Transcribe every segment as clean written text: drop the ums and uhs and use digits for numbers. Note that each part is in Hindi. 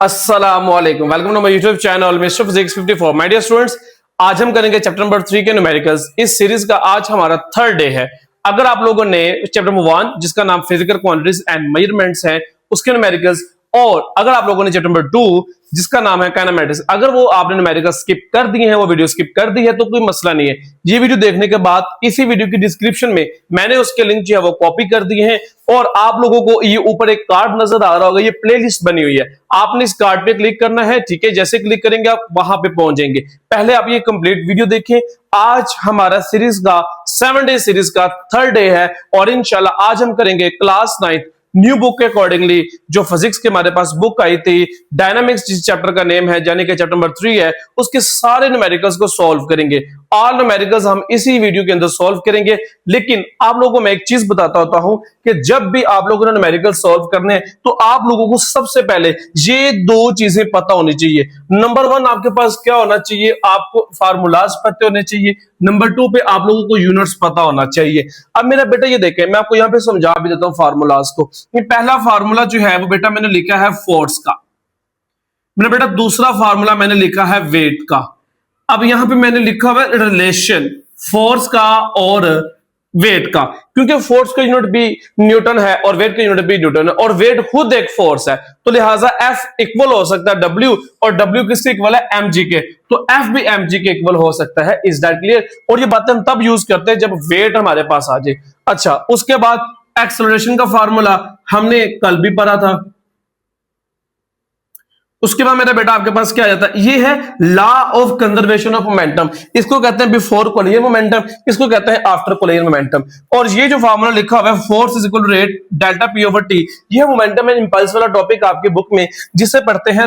अस्सलामुअलैकुम, welcome to my YouTube channel Mister Physics 54। My dear students, आज हम करेंगे चैप्टर नंबर 3 के न्यूमेरिकल्स। इस सीरीज का आज हमारा थर्ड डे है। अगर आप लोगों ने चैप्टर नंबर 1 जिसका नाम फिजिकल क्वांटिटीज एंड मेजरमेंट्स है उसके न्यूमेरिकल्स, और अगर आप लोगों ने चैप्टर नंबर 2 जिसका नाम है काइनेमेटिक्स, अगर वो आपने न्यूमेरिकल स्किप कर दिए हैं, वो वीडियो स्किप कर दी है, तो कोई मसला नहीं है। ये वीडियो देखने के बाद इसी वीडियो की डिस्क्रिप्शन में मैंने उसके लिंक जो है वो कॉपी कर दिए हैं, और आप लोगों को ये ऊपर एक कार्ड नजर आ रहा होगा, ये प्लेलिस्ट बनी हुई है। आपने इस कार्ड पे क्लिक करना है, ठीक है। जैसे क्लिक करेंगे आप वहां पे पहुंच जाएंगे। पहले आप ये कंप्लीट वीडियो देखें। आज हमारा सीरीज का 7 डे सीरीज का थर्ड डे है, और इंशाल्लाह आज हम करेंगे क्लास 9 न्यू बुक के अकॉर्डिंगली जो फिजिक्स के हमारे पास बुक आई थी, डायनामिक्स जिस चैप्टर का नेम है, यानी कि चैप्टर नंबर 3 है, उसके सारे न्यूमेरिकल्स को सॉल्व करेंगे। ऑल न्यूमेरिकल्स हम इसी वीडियो के अंदर सॉल्व करेंगे। लेकिन आप लोगों को मैं एक चीज बताता होता हूं कि जब भी आप लोगों ने न्यूमेरिकल सॉल्व करने हैं तो आप लोगों को सबसे पहले ये दो चीजें पता होनी चाहिए। नंबर 1, आपके पास क्या होना चाहिए, आपको फार्मूलाज पता होने चाहिए। नंबर 2 पे आप लोगों को यूनिट्स पता होना चाहिए। अब मेरा बेटा ये देखें, मैं आपको यहां पे समझा भी देता हूं फार्मूलाज को। पहला फार्मूला जो है वो बेटा मैंने लिखा है फोर्स का। मेरा बेटा दूसरा फार्मूला मैंने लिखा है वेट का। अब यहां पे मैंने लिखा हुआ है रिलेशन फोर्स का और वेट का, क्योंकि फोर्स का यूनिट भी न्यूटन है और वेट का यूनिट भी न्यूटन है, और वेट खुद एक फोर्स है, तो लिहाजा F इक्वल हो सकता है W, और W किसके इक्वल है, mg के, तो F भी mg के इक्वल हो सकता है। Is that clear? और ये बातें हम तब यूज करते हैं जब वेट हमारे पास आ जाए। अच्छा, उसके बाद एक्सेलरेशन का फार्मूला हमने कल भी पढ़ा था। उसके बाद मेरा बेटा आपके पास क्या आ जाता है, ये है law of conservation of momentum. इसको कहते हैं बिफोर कोलिनियर मोमेंटम, इसको कहते हैं आफ्टर कोलिनियर मोमेंटम। और ये जो फार्मूला लिखा हुआ है force is equal to rate delta P over T, ये मोमेंटम एंड इंपल्स वाला टॉपिक आपके बुक में जिसे पढ़ते हैं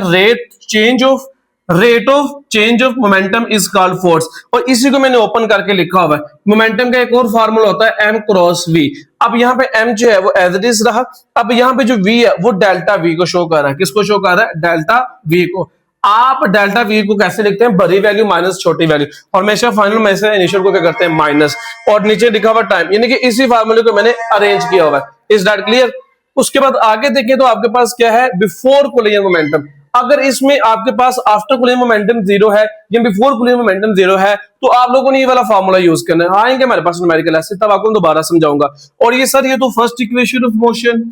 rate of change of momentum is called force, और इसी को मैंने ओपन करके लिखा हुआ है। मोमेंटम का एक और फार्मूला होता है m क्रॉस v। अब यहाँ पे m जो है वो एज इट इज रहा। अब यहाँ पे जो v है वो डेल्टा v को शो कर रहा है। किसको शो कर रहा है? डेल्टा v को। आप डेल्टा v को कैसे लिखते हैं? बड़ी वैल्यू माइनस छोटी वैल्यू, और हमेशा फाइनल में से इनिशियल को क्या करते हैं? माइनस, और नीचे लिखा हुआ टाइम, यानी कि इसी फार्मूले को मैंने अरेंज किया हुआ है। Is that clear? उसके बाद आगे देखें तो आपके पास क्या है, बिफोर कोलिनियर मोमेंटम। अगर इसमें आपके पास आफ्टर कोलिनियर मोमेंटम 0 है या बिफोर कोलिनियर मोमेंटम 0 है, तो आप लोगों ने ये वाला फार्मूला यूज करना है। आएंगे हमारे पास न्यूमेरिकल ऐसे, तब आपको दोबारा समझाऊंगा। और ये सर, ये तो फर्स्ट इक्वेशन ऑफ मोशन,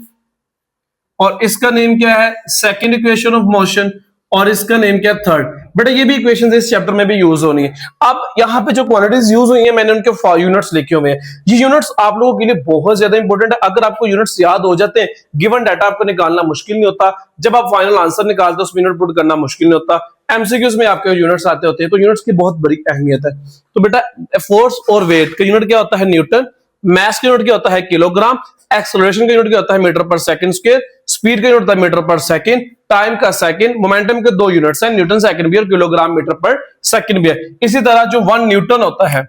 और इसका नेम क्या है? सेकंड इक्वेशन ऑफ मोशन, और इसका नेम क्या है? थर्ड। बेटा ये भी इक्वेशंस इस चैप्टर में भी यूज होनी है। अब यहाँ पे जो क्वांटिटीज यूज हुई है मैंने उनके यूनिट्स लिखे हुए हैं। ये यूनिट्स आप लोगों के लिए बहुत ज्यादा इंपॉर्टेंट है। अगर आपको यूनिट्स याद हो जाते हैं, गिवन डाटा आपको निकालना मुश्किल नहीं होता। जब आप फाइनल आंसर निकालते हो उसमें यूनिट पुट करना मुश्किल नहीं होता। एमसीक्यूज में आपके यूनिट्स आते होते हैं, तो यूनिट्स की बहुत बड़ी अहमियत है। तो बेटा फोर्स और वेट का यूनिट क्या होता है? न्यूटन। मास का यूनिट क्या होता है? किलोग्राम। एक्सेलरेशन का यूनिट क्या होता है? मीटर पर सेकंड स्क्वायर। स्पीड का यूनिट होता है मीटर पर सेकंड। टाइम का सेकंड। मोमेंटम के दो यूनिट्स हैं, न्यूटन सेकंड भी और किलोग्राम मीटर पर सेकंड भी है। इसी तरह जो 1 न्यूटन होता है,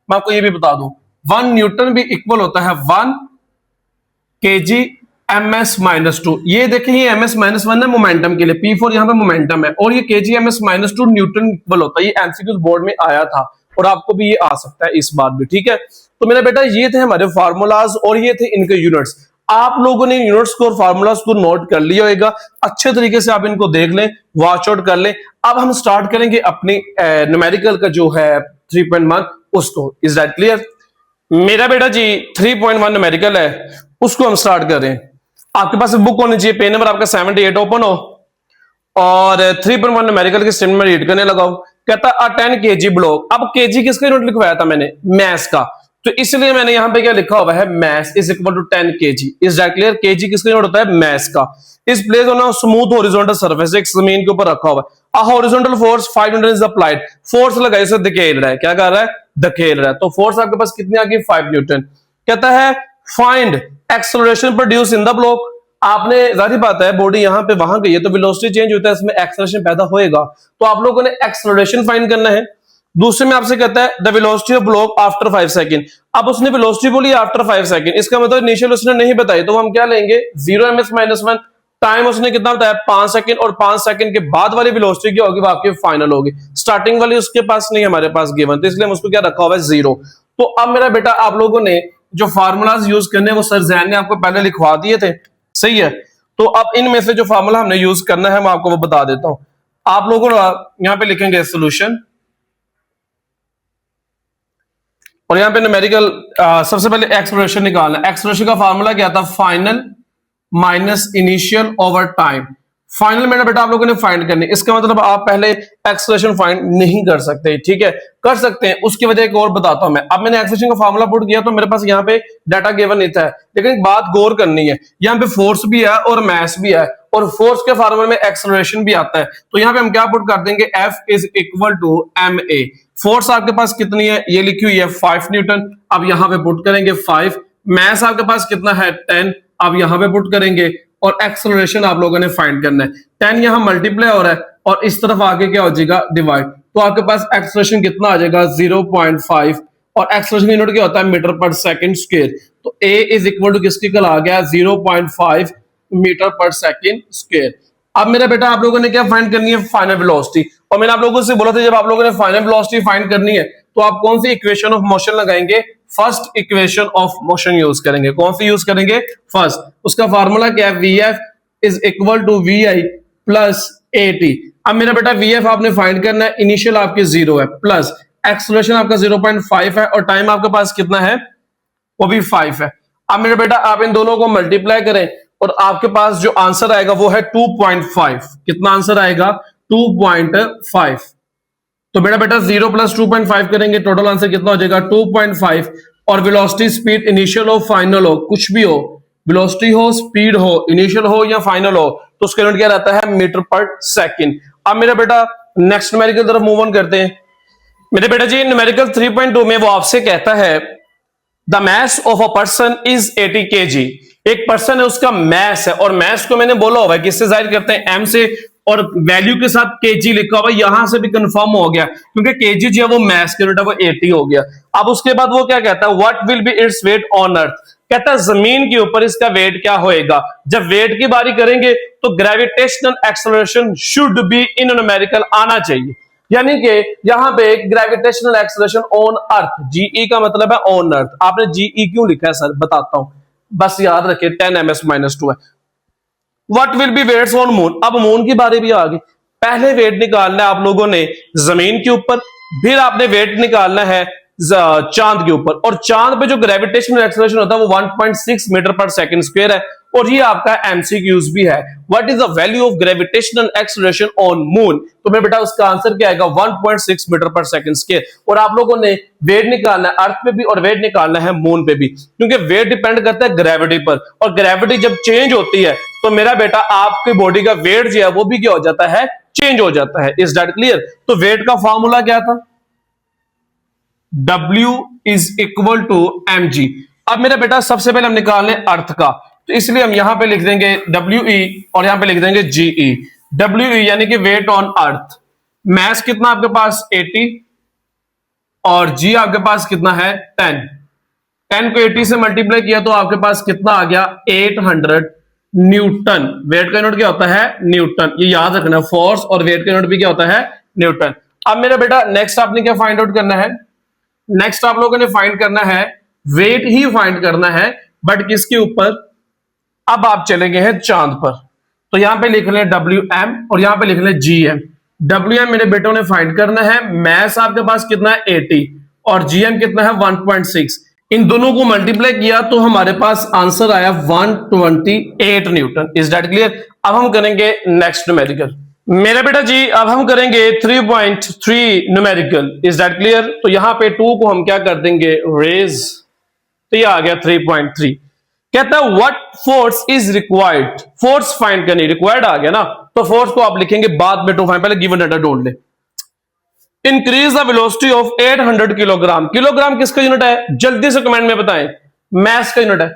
मैं आपको ये भी बता दूं, 1 न्यूटन भी इक्वल होता है 1 kg ms माइनस 2। ये देखिए, ये ms माइनस 1 है मोमेंटम के लिए, P4 यहाँ पे मोमेंटम है, और ये kg ms minus 2 Newton equal होता है। ये एमसीक्यू बोर्ड में आया था, और आपको भी ये आ सकता है इस बार भी, ठीक है। तो मेरा बेटा ये थे हमारे फार्मूलाज, और ये थे इनके यूनिट्स। आप लोगों ने यूनिट्स को और फार्मूलाज को नोट कर लिया होगा, अच्छे तरीके से आप इनको देख लें, वॉच आउट कर लें। अब हम स्टार्ट करेंगे अपनी न्यूमेरिकल का जो है 3.1 उसको। Is that clear? मेरा बेटा जी 3.1 न्यूमेरिकल है, उसको हम स्टार्ट कर रहे हैं। आपके पास बुक होनी चाहिए, पेज नंबर आपका 78 ओपन हो, और 3.1 न्यूमेरिकल के स्टेटमेंट रीड करने लगाओ। कहता है 10 kg ब्लॉक। अब kg किसका यूनिट लिखवाया था मैंने? मास का, तो इसलिए मैंने यहां पे क्या लिखा हुआ है? Mass is equal to 10 kg। Is that clear? kg किसका यूनिट होता है? मास का। Is place on a smooth horizontal surface, एक जमीन के ऊपर रखा हुआ है। A horizontal force 5 newton is applied. Force लगाई से धकेल रहा है। क्या कर रहा है? धकेल रहा है। तो फोर्स आपके पास कितनी आ गई? 5 न्यूटन। कहता है find acceleration produce in the block. आपने, जाहिर बात है बॉडी यहां पे वहां गई है तो वेलोसिटी चेंज होता है, इसमें एक्सेलरेशन पैदा होएगा, तो आप लोगों ने एक्सेलरेशन फाइंड करना है। दूसरे में आपसे कहता है the velocity of block after 5 second. अब उसने वेलोसिटी बोली आफ्टर 5 सेकंड, इसका मतलब इनिशियल उसने नहीं बताई, तो हम क्या लेंगे? 0 ms माइनस 1। टाइम उसने कितना बताया? 5 सेकंड, और 5 सेकंड के बाद वाली वेलोसिटी क्या होगी? वो आपकी फाइनल होगी। स्टार्टिंग वाली उसके पास नहीं, हमारे पास गिवन, तो इसलिए हम उसको क्या रखा हुआ है? 0। तो अब मेरा बेटा आप लोगों ने जो फार्मूलाज यूज करने वो सर जैन ने आपको पहले लिखवा दिए थे, सही है। तो अब इनमें से जो फार्मूला हमने यूज करना है मैं आपको वो बता देता हूं। आप लोगों यहां पे लिखेंगे सोल्यूशन, और यहां पे न्यूमेरिकल सबसे पहले एक्सप्रेशन निकालना। एक्सप्रेशन का फार्मूला क्या था? Final minus initial over time. Final मैंने बेटा आप लोगों ने फाइंड करनी, इसका मतलब आप पहले एक्सप्रेशन फाइंड नहीं कर सकते, ठीक है, कर सकते हैं। उसकी वजह एक और बताता हूं मैं। अब मैंने एक्सप्रेशन का फार्मूला पुट किया तो मेरे पास यहाँ पे डाटा गिवन नहीं था, लेकिन एक बात गौर करनी है, यहाँ पे फोर्स भी है और मास भी है, और फोर्स के फार्मूले में एक्सेलरेशन भी आता है। तो यहाँ पे हम क्या पुट कर देंगे? F is equal to ma। Force आपके पास कितनी है? ये लिखी हुई है 5 न्यूटन। अब यहाँ पे पुट करेंगे 5। मास आपके पास कितना है? 10। अब यहाँ पे पुट करेंगे, और एक्सेलरेशन आप लोगों ने फाइंड करना है। 10 यहाँ मल्टीप्लाई हो रहा है और इस तरफ आगे क्या हो जाएगा? डिवाइड। तो आपके पास एक्सेलरेशन कितना आ जाएगा? 0.5, और एक्सेलरेशन यूनिट क्या होता है? मीटर पर सेकंड स्क्वायर। तो a इज इक्वल टू किसकी कल आ गया? 0.5 मीटर पर सेकंड स्क्वायर। अब मेरा बेटा आप लोगों ने क्या फाइंड करनी है? Final velocity. और मैंने आप लोगों से बोला था जब आप लोगों ने फाइनल वेलोसिटी फाइंड करनी है तो आप कौन सी इक्वेशन ऑफ मोशन लगाएंगे? First equation of motion use करेंगे। कौन सी यूज करेंगे? फर्स्ट। उसका फार्मूला क्या है? Vf is equal to Vi plus AT। अब मेरा बेटा Vf आपने फाइंड करना है, इनिशियल आपके 0 है, प्लस एक्सेलरेशन आपका 0.5 है, और टाइम आपके पास कितना है? वो भी 5 है। अब मेरे बेटा आप इन दोनों को मल्टीप्लाई करें और आपके पास जो आंसर आएगा वो है 2.5। कितना आंसर आएगा? 2.5। तो मेरा बेटा 0 प्लस 2.5 करेंगे, टोटल आंसर कितना हो जाएगा? 2.5। और वेलोसिटी, स्पीड, इनिशियल हो फाइनल हो, कुछ भी हो, वेलोसिटी हो, स्पीड हो, इनिशियल हो या फाइनल हो, तो उसका यूनिट क्या रहता है? मीटर पर सेकंड। अब मेरा बेटा नेक्स्ट न्यूमेरिकल तरफ मूव ऑन करते हैं। मेरे बेटा जी न्यूमेरिकल 3.2 में वो आपसे कहता है the mass of a person is 80 kg। एक पर्सन है, उसका मैस है, और मैस को मैंने बोला हुआ है किससे जाहिर करते हैं? m से, और वैल्यू के साथ kg लिखा हुआ है, यहां से भी कंफर्म हो गया क्योंकि kg जो है वो मैस के यूनिट है, वो 80 हो गया। अब उसके बाद वो क्या कहता है? What will B its weight on earth. कहता है जमीन के ऊपर इसका वेट क्या होएगा। जब वेट की बारी करेंगे तो gravitational acceleration should be in numerical आना चाहिए, यानी कि यहां पे gravitational acceleration on earth, GE का मतलब है ऑन अर्थ। आपने जीई क्यों लिखा है सर? बताता हूं, बस याद रखिए 10 ms-2 है। What will be weights on moon. अब मून की बारी भी आ गई। पहले वेट निकालना है आप लोगों ने जमीन के ऊपर, फिर आपने वेट निकालना है चांद के ऊपर, और चांद पे जो ग्रेविटेशनल एक्सेलरेशन होता है वो 1.6 मीटर पर सेकंड स्क्वायर है, और ये आपका एमसीक्यूज भी है। What is the value of gravitational acceleration on moon. तो मेरे बेटा उसका आंसर क्या आएगा? 1.6 मीटर पर सेकंड स्क्वायर। और आप लोगों ने वेट निकालना है अर्थ पे भी और वेट निकालना है मून पे भी, क्योंकि वेट डिपेंड करता है ग्रेविटी पर, और ग्रेविटी जब चेंज होती है तो मेरा बेटा आपकी बॉडी का वेट जो है वो भी क्या हो जाता है? चेंज हो जाता है। Is that clear? तो वेट का फॉर्मूला क्या था? W is equal to mg। अब मेरा बेटा सबसे पहले हम निकाल लें अर्थ का, तो इसलिए हम यहां पे लिख देंगे WE और यहां पे लिख देंगे GE। WE यानी कि वेट ऑन अर्थ। मैस कितना आपके पास? 80, और G आपके पास कितना है? 10। 10 को 80 से मल्टीप्लाई किया तो आपके पास कितना आ गया? 800 न्यूटन। वेट का यूनिट क्या होता है? न्यूटन। ये याद रखना, फोर्स और वेट का यूनिट भी क्या होता है? न्यूटन। अब मेरा बेटा नेक्स्ट आपने क्या फाइंड आउट करना है? नेक्स्ट आप लोगों ने फाइंड करना है वेट ही फाइंड करना है, बट किसके ऊपर? अब आप चलेंगे हैं चांद पर, तो यहां पे लिख लें WM और यहां पे लिख लें GM। WM मेरे बेटों ने फाइंड करना है। मैस आपके पास कितना है? 80, और GM कितना है? 1.6। इन दोनों को मल्टीप्लाई किया तो हमारे पास आंसर आया 128 न्यूटन। Is that clear? अब हम करेंगे नेक्स्ट न्यूमेरिकल। मेरा बेटा जी अब हम करेंगे 3.3 न्यूमेरिकल। Is that clear? तो यहां पे 2 को हम क्या कर देंगे? रेज। तो ये आ गया 3.3। कहता है what force is required. Force find करनी, रिक्वायर्ड आ गया ना, तो फोर्स को आप लिखेंगे बाद में टू फाइंड, पहले गिवन डाटा ढूंढ ले। Increase the velocity of 800 kilogram. Kilogram किसका यूनिट है? जल्दी से कमेंट में बताएं। मैस का यूनिट है।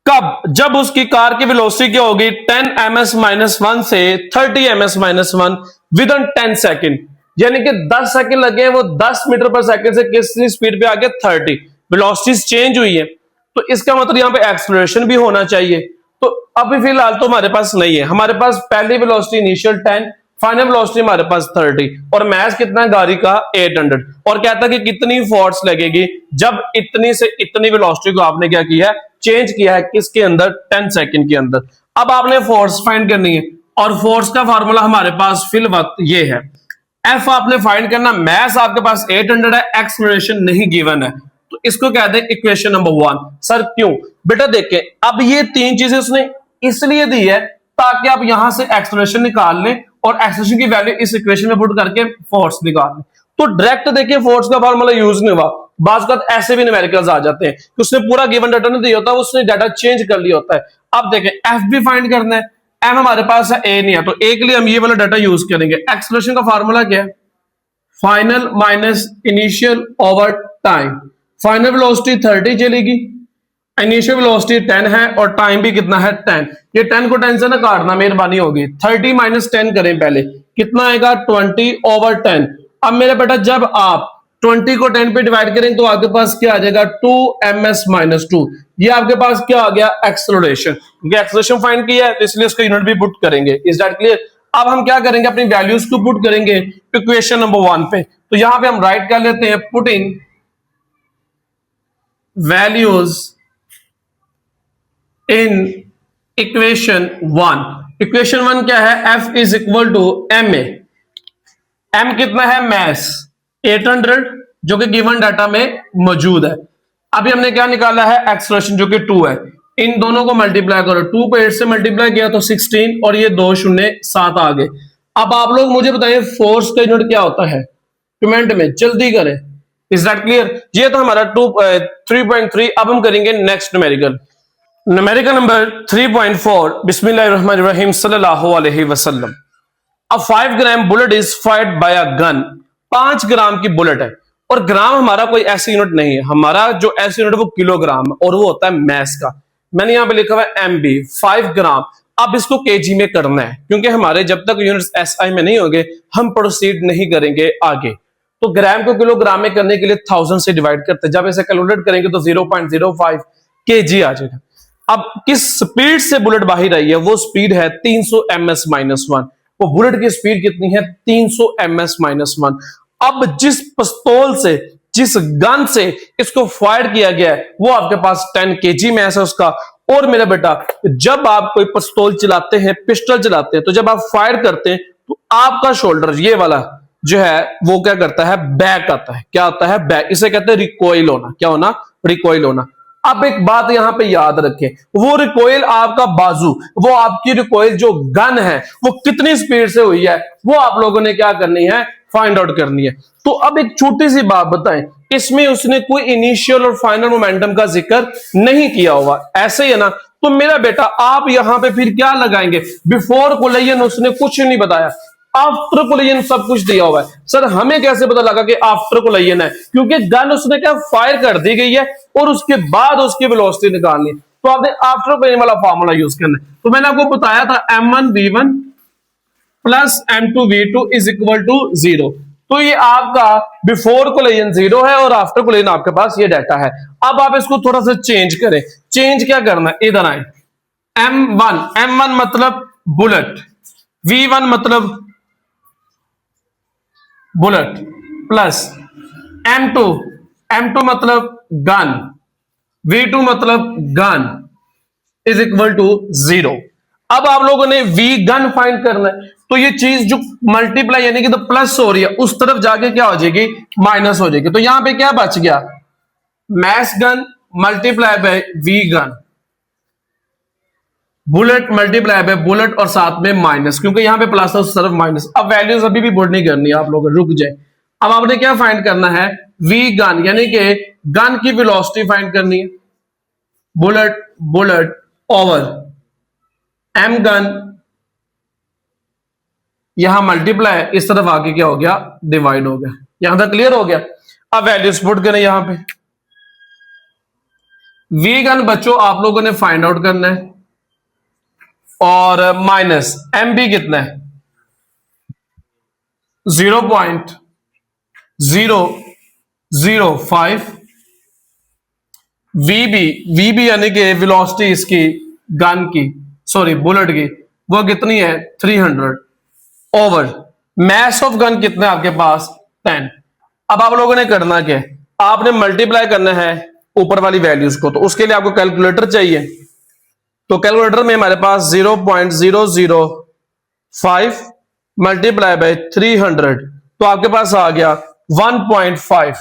कब? जब उसकी कार की वेलोसिटी क्या होगी? 10 ms-1 से 30 ms-1 विद इन 10 सेकेंड, यानी कि 10 सेकंड लगे, वो 10 मीटर पर सेकंड से कितनी स्पीड पे आ गया? 30। वेलोसिटी चेंज हुई है, तो इसका मतलब यहाँ पे एक्सेलरेशन भी होना चाहिए। तो अभी फिलहाल तो हमारे पास नहीं है, हमारे पास पहली वेलोसिटी इनिशियल 10, फाइनल वेलोसिटी हमारे पास 30, और मास कितना है गाड़ी का? 800। और कहता है कि कितनी फोर्स लगेगी जब इतनी से इतनी वेलोसिटी को आपने क्या किया है? चेंज किया है। किसके अंदर? 10 सेकंड के अंदर। अब आपने फोर्स फाइंड करनी है और फोर्स का फार्मूला हमारे पास फिल वक्त ये है, एफ आपने फाइंड करना, मैस आपके पास 800 है, एक्सलरेशन नहीं गिवन है, तो इसको कहते हैं इक्वेशन नंबर 1। सर क्यों? बेटा देखें, अब ये तीन चीजें उसने इसलिए दी है ताकि आप यहां से एक्सलरेशन निकाल लें और एक्सलरेशन की वैल्यू इस इक्वेशन में पुट करके फोर्स निकाल लें। तो डायरेक्ट देखिए फोर्स का फार्मूला यूज नहीं हुआ, बात ऐसे भी न्यूमेरिकल्स आ जाते हैं कि उसने पूरा गिवन डाटा नहीं दिया होता, उसने डाटा चेंज कर लिया होता है। अब देखें एफ भी फाइंड करना है, एम हमारे पास है, ए नहीं है, तो ए के लिए हम ये वाला डाटा यूज करेंगे। एक्सलरेशन का फार्मूला क्या है? Final minus initial over time. Final velocity 30 चलेगी, इनिशियल वेलोसिटी 10 है और टाइम भी कितना है 10। ये 10 को 10 से ना काटना, मेहरबानी होगी। 30 माइनस 10 करें पहले, कितना आएगा 20 ओवर 10। अब मेरे बेटा जब आप 20 को 10 पे डिवाइड करें तो आपके पास क्या आ जाएगा 2ms-2। ये आपके पास क्या आ गया? एक्सेलरेशन। क्योंकि एक्सेलरेशन फाइंड किया है तो इसलिए उसका यूनिट भी पुट करेंगे। Is that clear? अब हम क्या करेंगे? अपनी वैल्यूज को पुट करेंगे इक्वेशन नंबर 1 पे। तो यहां पे हम राइट कर लेते हैं, putting values in equation 1। Equation 1 क्या है? F is equal to M A. M कितना है? मैस 800 जो कि गिवन डाटा में मौजूद है। अभी हमने क्या निकाला है? एक्सलरेशन जो कि 2 है। इन दोनों को मल्टीप्लाई करो, 2 को 8 से मल्टीप्लाई किया तो 16 और ये 2 शून्य 7 आ गए। अब आप लोग मुझे बताइए फोर्स का यूनिट क्या होता है? कमेंट में जल्दी करें। Is that clear? ये तो हमारा 3.3। अब हम करेंगे नेक्स्ट न्यूमेरिकल। Numerical number 3.4। बिस्मिल्लाहिर्रहमानिर्रहीम सल्लल्लाहु अलैहि वसल्लम। A 5 gram bullet is fired by a gun. 5 gram की बुलेट है और ग्राम हमारा कोई ऐसी यूनिट नहीं है, हमारा जो ऐसी यूनिट है वो किलोग्राम और वो होता है मैस का। मैंने यहां पे लिखा हुआ है एमबी 5 ग्राम। अब इसको केजी में करना है क्योंकि हमारे जब तक यूनिट्स एसआई में नहीं होंगे हम प्रोसीड नहीं करेंगे आगे। तो ग्राम को किलोग्राम में करने के लिए 1000 से डिवाइड करते हैं, जब इसे कैलकुलेट करेंगे तो 0.05 केजी आ जाएगा। अब किस स्पीड से बुलेट बाहर आई है? वो स्पीड है 300 ms-1। वो बुलेट की स्पीड कितनी है? 300 ms-1। अब जिस पिस्तौल से, जिस गन से इसको फायर किया गया है वो आपके पास 10 kg मैस है उसका। और मेरा बेटा जब आप कोई पिस्तौल चलाते हैं, पिस्टल चलाते हैं, तो जब आप फायर करते हैं तो आपका शोल्डर ये वाला जो है वो क्या करता है? बैक आता है। क्या आता है? बैक। इसे कहते हैं रिकॉइल होना। क्या होना? रिकॉइल होना। अब एक बात यहां पे याद रखें, वो रिकॉइल आपका बाजू, वो आपकी रिकॉइल जो गन है वो कितनी स्पीड से हुई है वो आप लोगों ने क्या करनी है? फाइंड आउट करनी है। तो अब एक छोटी सी बात बताएं, इसमें उसने कोई इनिशियल और फाइनल मोमेंटम का जिक्र नहीं किया हुआ, ऐसे ही है ना? तो मेरा बेटा आप यहां पे फिर क्या लगाएंगे? बिफोर कोलिजन उसने कुछ नहीं बताया, आफ्टर कोलिजन सब कुछ दिया हुआ है। सर हमें कैसे पता लगा कि आफ्टर कोलिजन है? क्योंकि गन उसने क्या फायर कर दी गई है और उसके बाद उसकी वेलोसिटी निकालनी है, तो आपने आफ्टर कोलिजन वाला फार्मूला यूज करना है। तो मैंने आपको बताया था m1v1 plus m2v2 is equal to 0। तो ये आपका बिफोर कोलिजन 0 है और आफ्टर कोलिजन आपके पास ये डाटा है। अब आप इसको थोड़ा सा चेंज करें। चेंज क्या करना है? इधर आए। m1 मतलब बुलेट, v1 मतलब बुलेट प्लस m2 मतलब गन, v2 मतलब गन इज इक्वल टू 0। अब आप लोगों ने v गन फाइंड करना है, तो ये चीज जो मल्टीप्लाई यानी कि तो प्लस हो रही है उस तरफ जाके क्या हो जाएगी? माइनस हो जाएगी। तो यहां पे क्या बच गया? Mass gun multiply by v gun, bullet multiply by bullet और साथ में माइनस, क्योंकि यहां पे प्लस है उस तरफ माइनस। अब वैल्यूज अभी भी बोर्ड नहीं करनी है आप लोगों को, रुक जाए। अब आपने क्या फाइंड करना है? v गन यानी कि गन की वेलोसिटी फाइंड करनी है। बुलेट ओवर m गन, यहां मल्टीप्लाई, इस तरफ आके क्या हो गया? डिवाइड हो गया। यहां तक क्लियर हो गया? अब वैल्यूज पुट करें यहां पे। v गन बच्चों आप लोगों ने फाइंड आउट करना है और माइनस एम बी कितना है? 0.005। वीबी यानी कि वेलोसिटी इसकी गन की, सॉरी बुलेट की, वो कितनी है? 300 ओवर मैस ऑफ गन कितना है आपके पास? 10। अब आप लोगों ने करना क्या है? आपने मल्टीप्लाई करना है ऊपर वाली वैल्यूज को, तो उसके लिए आपको कैलकुलेटर चाहिए। तो कैलकुलेटर में हमारे पास 0.005 मल्टीप्लाई बाय 300, तो आपके पास आ गया 1.5।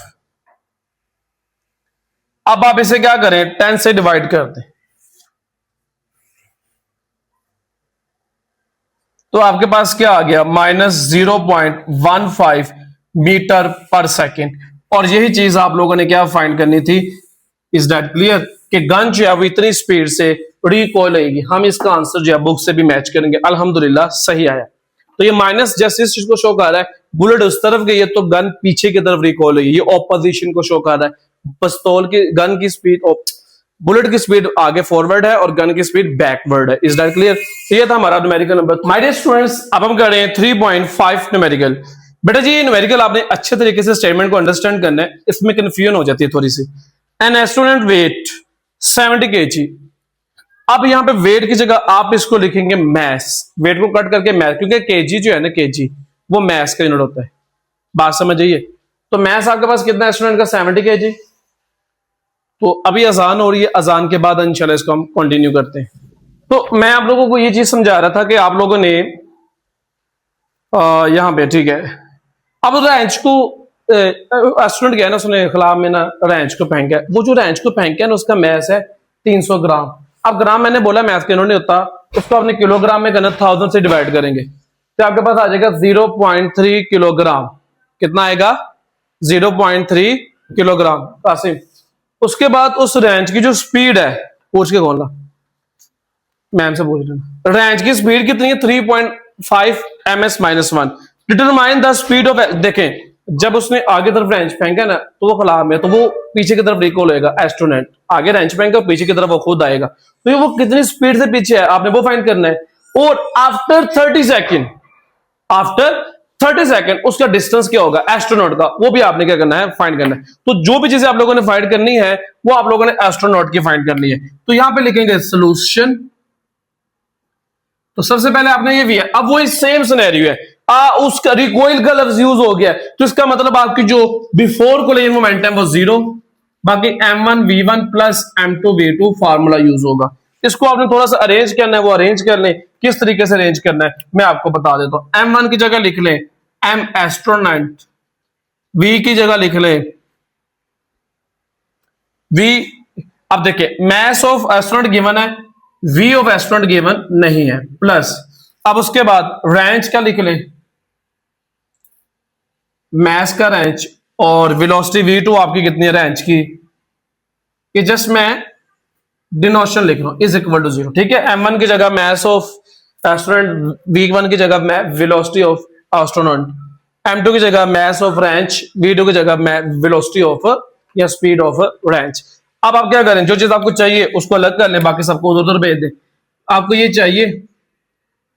अब आप इसे क्या करें, 10 से डिवाइड कर दें, तो आपके पास क्या आ गया, -0.15 मीटर पर सेकेंड। और यही चीज आप लोगों ने क्या फाइंड करनी थी, इज दैट क्लियर, कि गन जो है वो इतनी स्पीड से रिकॉइल होगी। हम इसका आंसर जो है बुक से भी मैच करेंगे, अल्हम्दुलिल्लाह सही आया। तो ये माइनस जैसे इस चीज को शो कर रहा है, बुलेट उस तरफ गई है तो गन पीछे की तरफ रिकॉइल हुई, ये ऑपोजिशन को शो कर रहा है। पिस्तौल की गन की स्पीड, बुलेट की स्पीड आगे फॉरवर्ड है और गन की स्पीड बैकवर्ड है। Is that clear? तो ये था हमारा numerical number. My dear students, अब हम कर रहे हैं 3.5 न्यूमेरिकल। बेटा जी ये न्यूमेरिकल आपने अच्छे तरीके से स्टेटमेंट को अंडरस्टैंड करना है, इसमें कंफ्यूजन हो जाती है थोड़ी सी। An student weight 70 kg। अब यहां पे वेट की जगह आप इसको लिखेंगे मैस, वेट को कट करके मैस, क्योंकि केजी जो है ना, केजी वो मैस का यूनिट होता है। बात समझ आइए। तो मैस आपके पास कितना है स्टूडेंट का, 70 kg। तो अभी अजान हो रही है, अजान के बाद इंशाल्लाह इसको हम कंटिन्यू करते हैं। तो मैं आप लोगों को ये चीज समझा रहा था कि आप लोगों ने यहां पे, ठीक है, अब रेंच को स्टूडेंट गया ना, उसने खिलाफ में ना रेंच को फेंका है, वो जो रेंच को फेंका है ना उसका मैस है 300 ग्राम। अब ग्राम मैंने बोला मैथ के नहीं होता, उसको अपने किलोग्राम में करना, 1000 से डिवाइड करेंगे तो आपके पास आ जाएगा 0.3 किलोग्राम। कितना आएगा, 0.3 किलोग्राम। कासिम, उसके बाद उस रेंज की जो स्पीड है, पूछ के कौन ला, मैम से पूछ लेना, रेंज की स्पीड कितनी है, 3.5 ms-1। Determine the speed of, देखें जब उसने आगे तरफ रेंज फेंका ना तो वो खिलाफ में, तो वो पीछे की तरफ रिकॉल होएगा। एस्ट्रोनॉट आगे रेंज फेंका, पीछे की तरफ वो खुद आएगा, तो ये वो कितनी स्पीड से पीछे है आपने वो फाइंड करना है। और आफ्टर 30 सेकेंड, आफ्टर 30 सेकेंड उसका डिस्टेंस क्या होगा एस्ट्रोनॉट का, वो भी आपने क्या करना है, फाइंड करना है। तो जो भी चीजें आप लोगों ने फाइंड करनी है वो आप लोगों ने एस्ट्रोनॉट की फाइंड करनी है। तो यहां पे लिखेंगे सोल्यूशन। तो सबसे पहले आपने ये भी है, अब वो सेम सिनेरियो है, उसका रिकॉइल का लफ्ज यूज हो गया, तो इसका मतलब आपकी जो बिफोर कोलिजन मोमेंटम वो 0, बाकी m1 v1 plus m2 v2 formula use होगा। इसको आपने थोड़ा सा अरेंज करना है, वो अरेंज कर लें। किस तरीके से अरेंज करना है मैं आपको बता देता हूं। m1 की जगह लिख लें m एस्ट्रोनॉट, v की जगह लिख लें v। अब देखिए मैस ऑफ एस्ट्रोनॉट गिवन है, v ऑफ एस्ट्रोनॉट गिवन नहीं है, प्लस अब उसके बाद रेंज का लिख लें, मैस का रेंज, और वेलोसिटी v2 आपकी कितनी है रेंज की, कि जस्ट मैं डिनोशन लिख रहा हूं, इज इक्वल टू 0। ठीक है, m1 की जगह मैस ऑफ एस्ट्रोनॉट, v1 की जगह मैं वेलोसिटी ऑफ एस्ट्रोनॉट, m2 की जगह मैस ऑफ रेंज, v2 की जगह मैं वेलोसिटी ऑफ या स्पीड ऑफ रेंज। अब आप क्या करें, जो चीज आपको चाहिए उसको अलग कर लें, बाकी सबको उधर भेज दें। आपको ये चाहिए,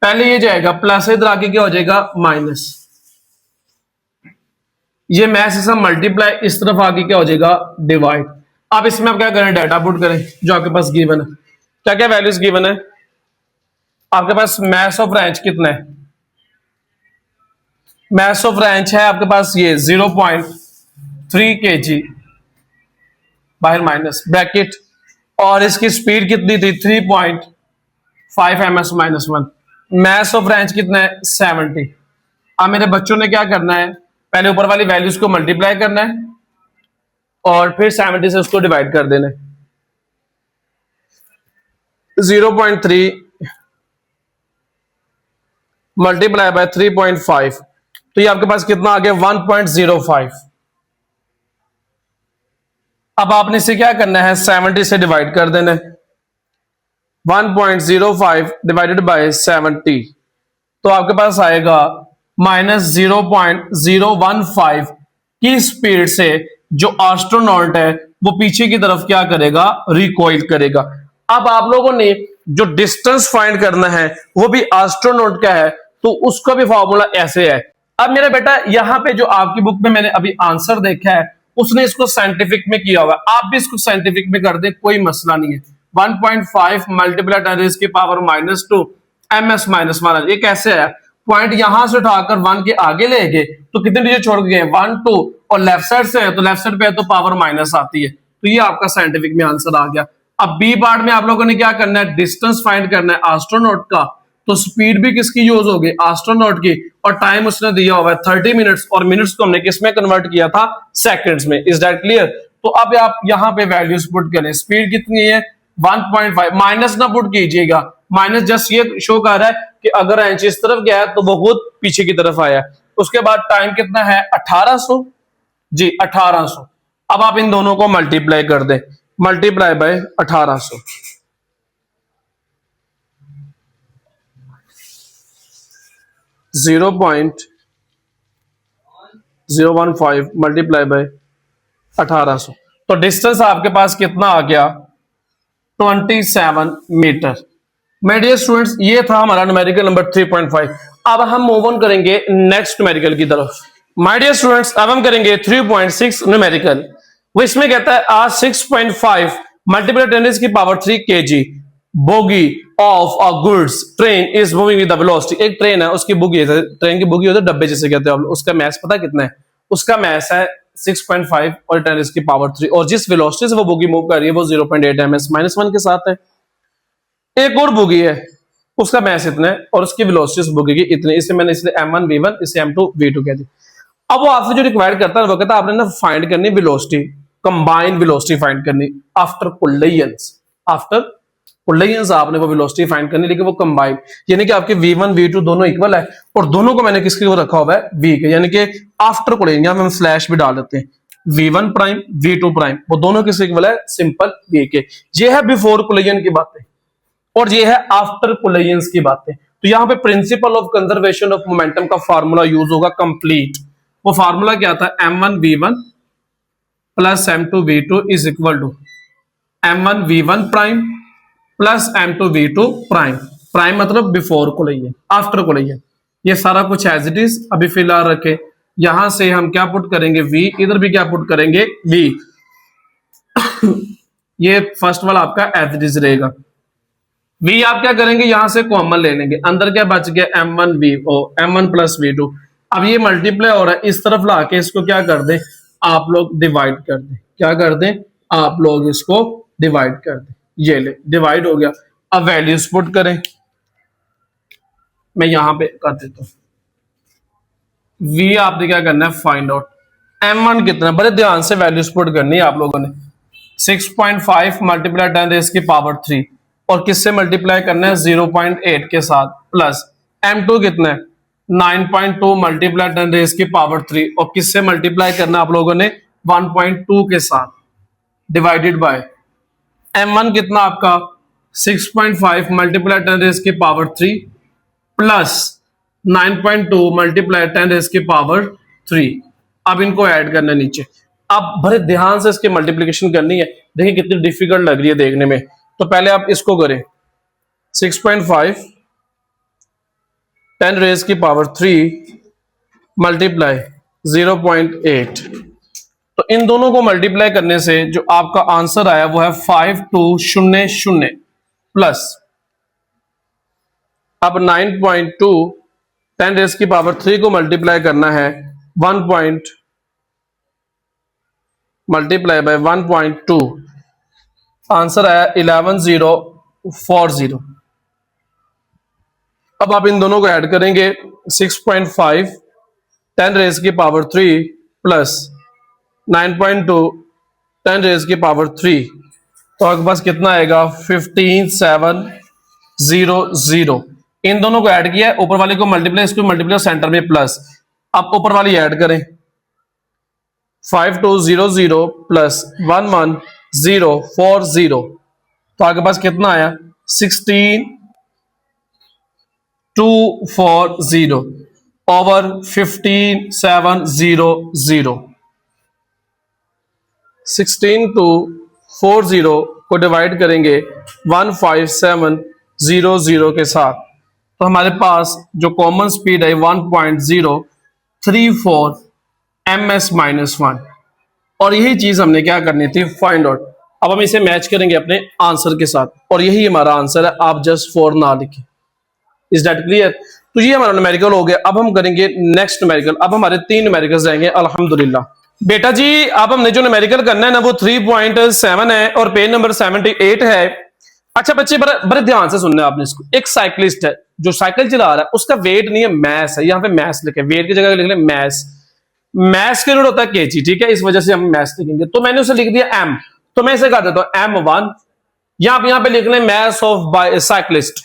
पहले ये जाएगा प्लस, इधर आके क्या हो जाएगा माइनस, ये मैस से मल्टीप्लाई, इस तरफ आके क्या हो जाएगा डिवाइड। अब इसमें आप क्या करें, डाटा पुट करें जो आपके पास गिवन है। क्या क्या वैल्यूज गिवन है आपके पास, मैस ऑफ रेंज कितना है, मैस ऑफ रेंज है आपके पास ये 0.3 kg, बाहर माइनस ब्रैकेट, और इसकी स्पीड कितनी थी 3.5 ms-1। मैस ऑफ रेंज कितना है 70। अब मेरे बच्चों ने क्या करना है, पहले ऊपर वाली वैल्यूज को मल्टीप्लाई करना है और फिर 70 से उसको डिवाइड कर देना है। 0.3 मल्टीप्लाई बाय 3.5, तो ये आपके पास कितना आ गया 1.05। अब आपने इसे क्या करना है, 70 से डिवाइड कर देना है, 1.05 डिवाइडेड बाय 70, तो आपके पास आएगा -0.015 की स्पीड से जो एस्ट्रोनॉट है वो पीछे की तरफ क्या करेगा, रिकॉइल करेगा। अब आप लोगों ने जो डिस्टेंस फाइंड करना है वो भी एस्ट्रोनॉट का है, तो उसका भी फॉर्मूला ऐसे है। अब मेरा बेटा यहाँ पे जो आपकी बुक में मैंने अभी आंसर देखा है उसने इसको साइंटिफिक में किया होगा, आप भी इसको साइंटिफिक में कर दे, कोई मसला नहीं है। 1.5 मल्टीप्लाई 10 की पावर -2 ms-1, ये कैसे है, पॉइंट यहां से उठाकर 1 के आगे ले गए तो कितने डिजिट छोड़ गए 1 2, और लेफ्ट साइड से है तो लेफ्ट साइड पे है तो पावर माइनस आती है, तो ये आपका साइंटिफिक में आंसर आ गया। अब बी पार्ट में आप लोगों ने क्या करना है, डिस्टेंस फाइंड करना है एस्ट्रोनॉट का। तो स्पीड भी किसकी यूज होगी, एस्ट्रोनॉट की, और टाइम उसने दिया हुआ है 30 मिनट्स, और मिनट्स को हमने किस में कन्वर्ट किया था, सेकंड्स में। Is that clear? तो अब आप यहां पे वैल्यूज पुट करें, स्पीड कितनी है 1.5, माइनस ना पुट कीजिएगा, माइनस जस्ट ये शो कर रहा है कि अगर इंच इस तरफ गया है तो वो खुद पीछे की तरफ आया। उसके बाद टाइम कितना है 1800 जी, 1800। अब आप इन दोनों को मल्टीप्लाई कर दें, मल्टीप्लाई बाय 1800, 0.015 मल्टीप्लाई बाय 1800, तो डिस्टेंस आपके पास कितना आ गया 27 मीटर। माय डियर स्टूडेंट्स, ये था हमारा न्यूमेरिकल नंबर 3.5। अब हम मूव ऑन करेंगे नेक्स्ट न्यूमेरिकल की तरफ। माय डियर स्टूडेंट्स, अब हम करेंगे 3.6 न्यूमेरिकल। वो इसमें कहता है आज 6.5 मल्टीप्लाई 10 की power 3 kg bogie of a goods train is moving with the velocity. एक ट्रेन है, उसकी बोगी है, ट्रेन की बोगी होती है डब्बे जैसे कहते हैं, उसका मास पता कितना है, उसका मास है 6.5 और 10 की पावर 3, और जिस वेलोसिटी से वो बोगी मूव कर रही है वो 0.8 ms -1 के साथ है। एक और बोगी है, उसका मास इतना है और उसकी वेलोसिटी बोगी की इतने, इसे मैंने इसलिए m1 v1 इसे m2 v2 कह दी। अब वो आपसे जो रिक्वायर्ड करता है वो कहता है आपने ना फाइंड करनी वेलोसिटी, कंबाइंड वेलोसिटी फाइंड करनी आफ्टर कोलिजन्स, आफ्टर कोलिजन्स आपने वो वेलोसिटी फाइंड करनी, लेकिन वो कंबाइंड, यानी कि आपके v1 v2 दोनों इक्वल है, और दोनों को मैंने किसके ऊपर रखा हुआ है v के, यानी कि आफ्टर कोलिजन, यहां हम स्लैश भी डाल देते हैं, v1 प्राइम v2 प्राइम, वो दोनों किसके इक्वल है, सिंपल v के। ये है बिफोर कोलिजन की बातें और ये है आफ्टर कोलिजन्स की बातें। तो यहाँ पे principle of conservation of momentum का फार्मूला यूज होगा कंप्लीट। वो फार्मूला क्या था, m1 v1 plus m2 v2 is equal to m1 v1 prime plus m2 v2 prime. Prime मतलब बिफोर कोलिजन, आफ्टर कोलिजन, ये सारा कुछ एज इट इज अभी फिलहाल रखे। यहां से हम क्या पुट करेंगे v, इधर भी क्या पुट करेंगे v। ये फर्स्ट वाला आपका एज इट इज रहेगा। v आप क्या करेंगे, यहां से कॉमन ले लेंगे, अंदर क्या बच गया m1 v ओ m1 प्लस v2। अब ये मल्टीप्लाई हो रहा है, इस तरफ लाके इसको क्या कर दें आप लोग, डिवाइड कर दें, क्या कर दें आप लोग, इसको डिवाइड कर दें, ये ले डिवाइड हो गया। अब वैल्यूज पुट करें, मैं यहां पे कर देता हूं, v आपने क्या करना है फाइंड आउट, m1 कितना, बड़े ध्यान से वैल्यूज पुट करनी है आप लोगों ने। 6.5 मल्टीप्लाई 10 रेज़ की पावर 3, और किससे मल्टीप्लाई करना है 0.8 के साथ, प्लस m2 कितना है 9.2 मल्टीप्लाई 10 रेज़ की पावर 3, और किससे मल्टीप्लाई करना आप लोगों ने 1.2 के साथ, डिवाइडेड बाय m1 कितना आपका 6.5 मल्टीप्लाई 10 रेज़ की पावर 3 प्लस 9.2 मल्टीप्लाई 10 रेज़ की पावर 3। अब इनको ऐड करना है नीचे। अब बड़े ध्यान से इसकी मल्टीप्लिकेशन करनी है, देखिए कितनी डिफिकल्ट लग रही है देखने में। तो पहले आप इसको करें, 6.5 10 रेज़ की पावर 3 मल्टीप्लाई 0.8, तो इन दोनों को मल्टीप्लाई करने से जो आपका आंसर आया वो है 5200 प्लस, अब 9.2 10 रेज़ की पावर 3 को मल्टीप्लाई करना है 1 मल्टीप्लाई बाय 1.2, आंसर आया 11040। अब आप इन दोनों को ऐड करेंगे, 6.5 10 रेज़ की पावर 3 प्लस 9.2 10 रेज़ की पावर 3, तो आपके पास कितना आएगा 15700। इन दोनों को ऐड किया, ऊपर वाले को मल्टीप्लाई, इसको मल्टीप्लाई सेंटर में प्लस, अब ऊपर वाली ऐड करें 5200 प्लस 11040, तो आपके पास कितना आया 16240 ओवर 15700। 16240 को डिवाइड करेंगे 15700 के साथ, तो हमारे पास जो कॉमन स्पीड है 1.034 ms-1, और यही चीज हमने क्या करनी थी फाइंड आउट। अब हम इसे मैच करेंगे अपने आंसर के साथ, और यही हमारा आंसर है, आप जस्ट 4 ना लिखें। Is that clear? तो ये हमारा न्यूमेरिकल हो गया। अब हम करेंगे नेक्स्ट न्यूमेरिकल। अब हमारे 3 न्यूमेरिकल्स रहेंगे अल्हम्दुलिल्लाह। बेटा जी अब हमने जो न्यूमेरिकल करना है ना वो 3.7 है और पेज नंबर 78 है। अच्छा बच्चे बड़े ध्यान से सुनना है आपने इसको। एक साइकिलिस्ट है जो साइकिल चला रहा है, उसका वेट नहीं है, मैस है। यहां पे मैस लिखे, वेट की जगह लिख ले मैस। मैस के यूनिट होता है केजी, ठीक है, इस वजह से हम मैस लिखेंगे। तो मैंने उसे लिख दिया एम, तो मैं इसे कह देता हूं M1। यहां पे लिख ले मैस ऑफ साइकिलिस्ट।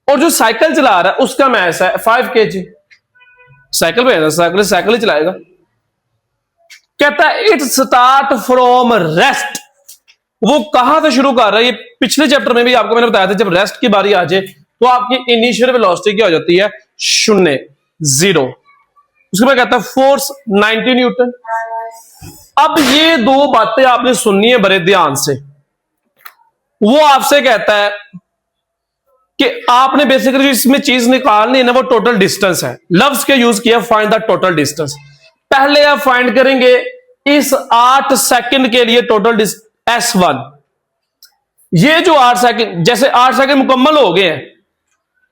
और जो साइकिल चला रहा है उसका मैस है 5 kg। साइकिल पे साइकिल ही चलाएगा। कहता है इट स्टार्ट फ्रॉम रेस्ट। वो कहां से शुरू कर रहा है? ये पिछले चैप्टर में भी आपको मैंने बताया था, जब रेस्ट की बारी आ जाए तो आपकी इनिशियल वेलोसिटी क्या हो जाती है? 0। उसके बाद कहता है फोर्स 90 न्यूटन। अब ये दो बातें आपने सुननी है बड़े ध्यान से। वो आपसे कहता है कि आपने बेसिकली जो इसमें चीज निकालनी है ना वो टोटल डिस्टेंस है। लफ्ज के यूज किया फाइंड द टोटल डिस्टेंस। पहले आप फाइंड करेंगे इस 8 सेकंड के लिए टोटल डिस्टेंस S1। ये जो 8 सेकंड, जैसे 8 सेकंड मुकम्मल हो गए हैं,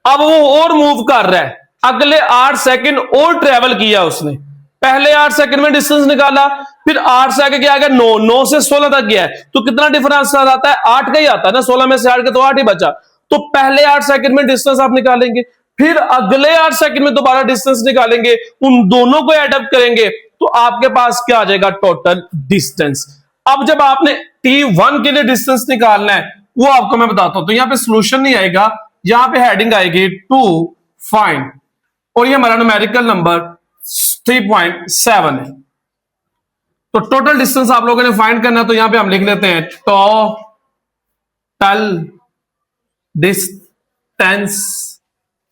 अब वो और मूव कर रहा है, अगले 8 सेकंड और ट्रेवल किया उसने। पहले 8 सेकंड में डिस्टेंस निकाला, फिर 8 से आगे क्या आ गया? 9 से 16 तक गया है। तो कितना डिफरेंस आता है? 8 का ही आता है ना, 16 में से 8 के तो 8 ही बचा। तो पहले 8 सेकंड में डिस्टेंस आप निकालेंगे, फिर अगले 8 सेकंड में दोबारा डिस्टेंस निकालेंगे, उन दोनों को एडअप करेंगे तो आपके पास क्या आ जाएगा? Total distance. अब जब आपने T1 के लिए डिस्टेंस निकालना है वो आपको मैं बताता हूं। तो यहां पे सॉल्यूशन नहीं आएगा, यहां पे हेडिंग आएगी टू फाइंड, और ये हमारा न्यूमेरिकल नंबर 3.7 है। तो टोटल डिस्टेंस आप लोगों ने फाइंड करना है, तो यहां पे हम लिख लेते हैं total distance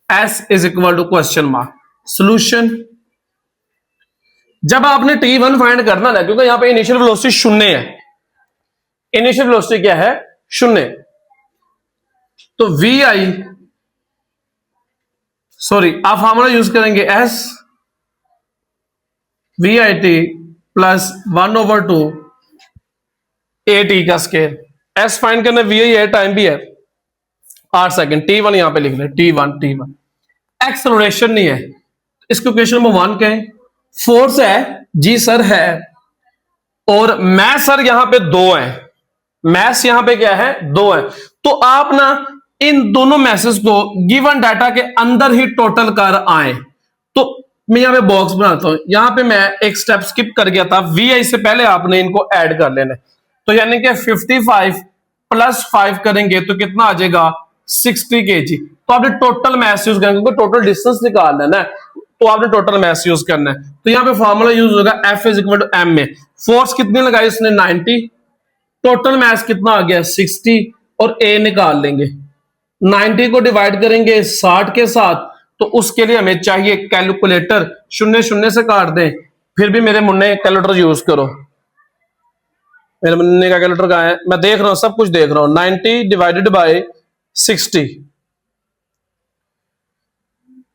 S is equal to question mark solution. जब आपने T1 फाइंड करना ना, क्योंकि यहां पे इनिशियल वेलोसिटी 0 है, इनिशियल वेलोसिटी क्या है? 0। तो आप फार्मूला यूज करेंगे S VIT प्लस 1/2 AT का स्केयर। S फाइंड करना, VI है, टाइम भी है 8 सेकंड। T1 यहां पे लिख ले, T1। एक्सेलरेशन नहीं है, इसको क्वेश्चन नंबर 1 कहें। फोर्स है जी सर है, और मैस सर यहां पे 2 है। मैस यहां पे क्या है? 2 है। तो आप ना इन दोनों मैसेज को गिवन डाटा के अंदर ही टोटल कर आए। तो मैं यहां पे बॉक्स बनाता हूं, यहां पे मैं एक स्टेप स्किप कर गया था। VI से पहले आपने इनको ऐड कर लेना है। तो यानी कि 55 प्लस 5 करेंगे तो कितना आ जाएगा? 60 kg। तो आपने टोटल मैस यूज करना, क्योंकि टोटल डिस्टेंस निकालना है, तो आपने टोटल मैस यूज करना है। तो यहां पे फॉर्मूला यूज होगा F is equal to M में फोर्स कितनी लगाई उसने? 90। टोटल मैस कितना आ गया? 60। और A निकाल लेंगे, 90 को डिवाइड करेंगे 60 के साथ, तो उसके लिए हमें चाहिए कैलकुलेटर। 0 से काट दें, फिर भी मेरे मुन्ने कैलकुलेटर यूज करो। मेरे मुन्ने का कैलकुलेटर कहां है? मैं देख रहा हूं, सब कुछ देख रहा हूं। 90 डिवाइडेड बाय 60,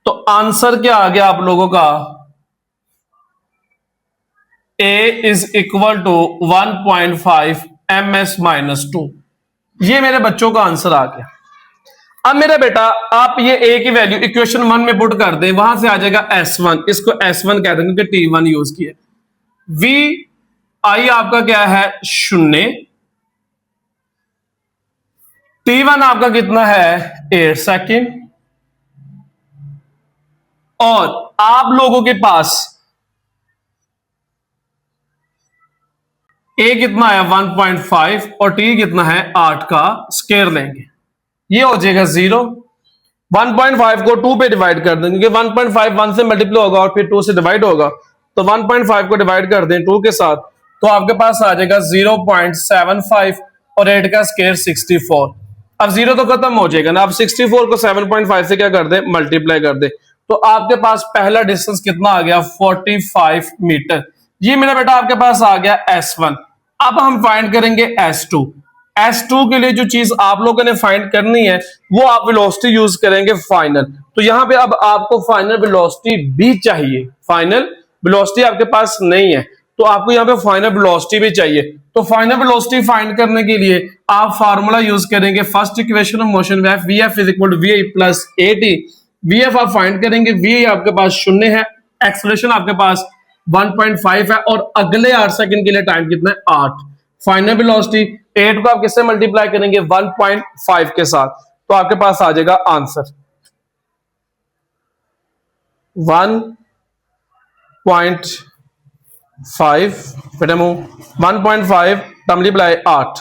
तो आंसर क्या आ गया आप लोगों का? A is equal to 1.5 ms-2। ये मेरे बच्चों का आंसर आ गया। अब मेरा बेटा आप ये A की वैल्यू इक्वेशन 1 में पुट कर दें, वहां से आ जाएगा S1। इसको S1 कह देंगे क्योंकि T1 यूज किया। VI आपका क्या है? 0। T1 आपका कितना है? 8 सेकेंड। और आप लोगों के पास A कितना है? 1.5 और T कितना है? 8 का स्केयर लेंगे, ये हो जाएगा 0। 1.5 को 2 पे डिवाइड कर देंगे, क्योंकि 1.5 1 से मल्टीप्लाई होगा और फिर 2 से डिवाइड होगा। तो 1.5 को डिवाइड कर दें 2 के साथ, तो आपके पास आ जाएगा 0.75 और 8 का स्केयर 64। अब 0 तो खत्म हो जाएगा ना। अब 64 को 7.5 से क्या कर दें? मल्टीप्लाई कर दें। तो आपके पास पहला डिस्टेंस कितना आ गया? 45 मीटर। ये मेरा बेटा आपके पास आ गया S1। अब हम फाइंड करेंगे S2। S2 के लिए जो चीज आप लोगों ने फाइंड करनी है वो आप वेलोसिटी यूज करेंगे फाइनल। तो यहां पे अब आपको फाइनल वेलोसिटी भी चाहिए। फाइनल वेलोसिटी आपके पास नहीं है, तो आपको यहां पे फाइनल वेलोसिटी भी चाहिए। तो फाइनल वेलोसिटी फाइंड करने के लिए आप फार्मूला यूज करेंगे फर्स्ट इक्वेशन ऑफ मोशन में VF is equal to VI plus AT। VF आप फाइंड करेंगे, VI आपके पास 0 है, एक्सेलरेशन आपके पास 1.5 है और अगले 8 सेकंड के लिए टाइम कितना है 8। फाइनल वेलोसिटी 8 को आप किससे मल्टीप्लाई करेंगे 1.5 के साथ, तो आपके पास आ जाएगा आंसर 1.5 मल्टीप्लाई 8,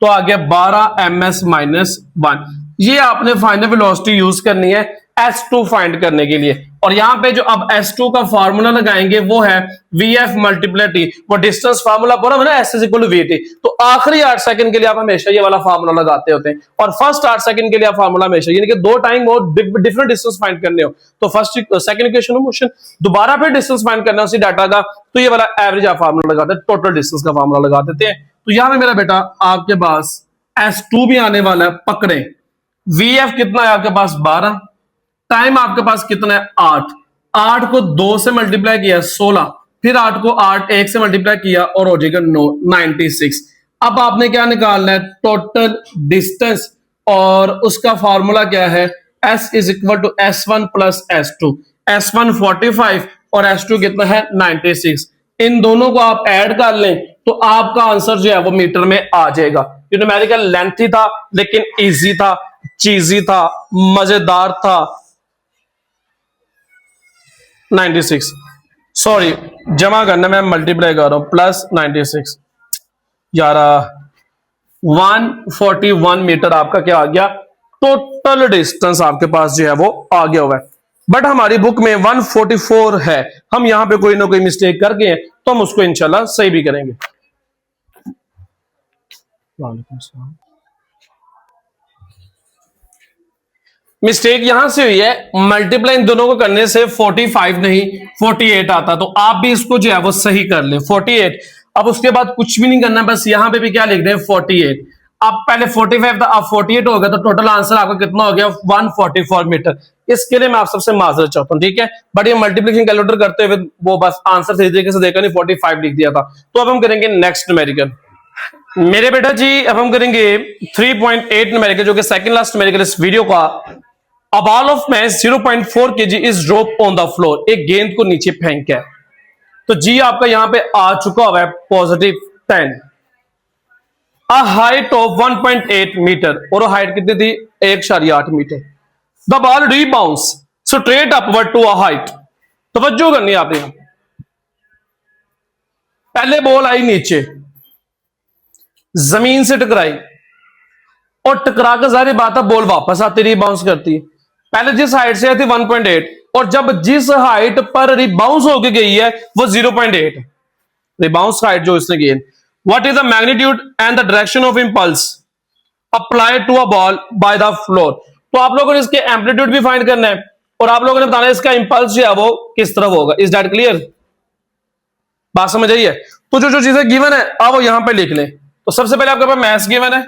तो आ गया 12 ms माइनस 1। ये आपने फाइनल वेलोसिटी यूज करनी है S2 फाइंड करने के लिए। और यहां पे जो अब S2 का फार्मूला लगाएंगे वो है VF मल्टीप्लाई T, वो डिस्टेंस फार्मूला बोला है ना S is equal to VT। तो आखिरी 8 सेकंड के लिए आप हमेशा ये वाला फार्मूला लगाते होते हैं, और फर्स्ट 8 सेकंड के लिए आप फार्मूला हमेशा, यानी कि दो टाइम हो डिफरेंट डिस्टेंस फाइंड करने हो तो first second equation of motion, दोबारा फिर डिस्टेंस फाइंड करना है उसी डाटा का, तो ये वाला एवरेज आप फार्मूला लगाते हैं, टोटल डिस्टेंस का फार्मूला लगा देते हैं। तो यहां पे मेरा बेटा आपके पास S2 भी आने वाला है, पकड़े VF कितना है आपके पास 12, टाइम आपके पास कितना है 8, 8 को 2 से मल्टीप्लाई किया 16, फिर 8 को 8 1 से मल्टीप्लाई किया और हो जाएगा 96। अब आपने क्या निकालना है टोटल डिस्टेंस, और उसका फॉर्मूला क्या है S is equal to S1 plus S2, S1 45 और S2 कितना है 96। इन दोनों को आप ऐड कर लें तो आपका आंसर जो है वो मीटर में आ जाएगा। ये न्यूमेरिकल लेंथी था लेकिन इजी था, चीजी था, मजेदार था। 96 सॉरी जमा करना, मैं मल्टीप्लाई कर रहा हूं प्लस 96 यार 141 मीटर आपका क्या आ गया, टोटल डिस्टेंस आपके पास जो है वो आ गया हुआ है। बट हमारी बुक में 144 है, हम यहां पे कोई ना कोई मिस्टेक कर गए तो हम उसको इंशाल्लाह सही भी करेंगे। मिस्टेक यहां से हुई है, मल्टीप्लाई इन दोनों को करने से 45 नहीं 48 आता, तो आप भी इसको जो है वो सही कर लें 48। अब उसके बाद कुछ भी नहीं करना, बस यहां पे भी क्या लिख दें 48। अब पहले 45 था, अब 48 हो गया, तो टोटल आंसर आपका कितना हो गया 144 मीटर। इसके लिए मैं आप सबसे माजरत चाहता हूं, ठीक है, बट ये मल्टीप्लिकेशन कैलकुलेटर करते हुए वो बस आंसर सही तरीके से देखा नहीं, 45 लिख दिया था। तो अब हम करेंगे नेक्स्ट न्यूमेरिकल मेरे बेटा जी। अब हम करेंगे 3.8 न्यूमेरिकल, जो कि सेकंड लास्ट न्यूमेरिकल इस वीडियो का। A ball of mass 0.4 kg is dropped on the floor, एक गेंद को नीचे फेंक है, तो जी आपका यहां पे आ चुका हुआ है positive 10। A height of 1.8 metre, और हाइट कितनी थी 1.8 metre. The ball rebounds straight upward to a height, तवज्जो करनी है आपने, पहले बॉल आई नीचे, जमीन से टकराई, और टकरा कर जारी बात है बॉल वापस आती रीबाउंस करती है। पहले जिस हाइट से आई थी 1.8, और जब जिस हाइट पर रिबाउंस होकर गई है वो 0.8 रिबाउंस हाइट जो इसने की है। What is the magnitude and the direction of impulse applied to a ball by the floor. तो आप लोगों ने इसके एम्पलीट्यूड भी फाइंड करना है, और आप लोगों ने बताना है इसका इंपल्स जो है वो किस तरफ होगा। Is that clear? बात समझ आई है? तो जो जो चीजें गिवन है आप वो यहां पे लिख लें। तो सबसे पहले आपके पास मैथ गिवन है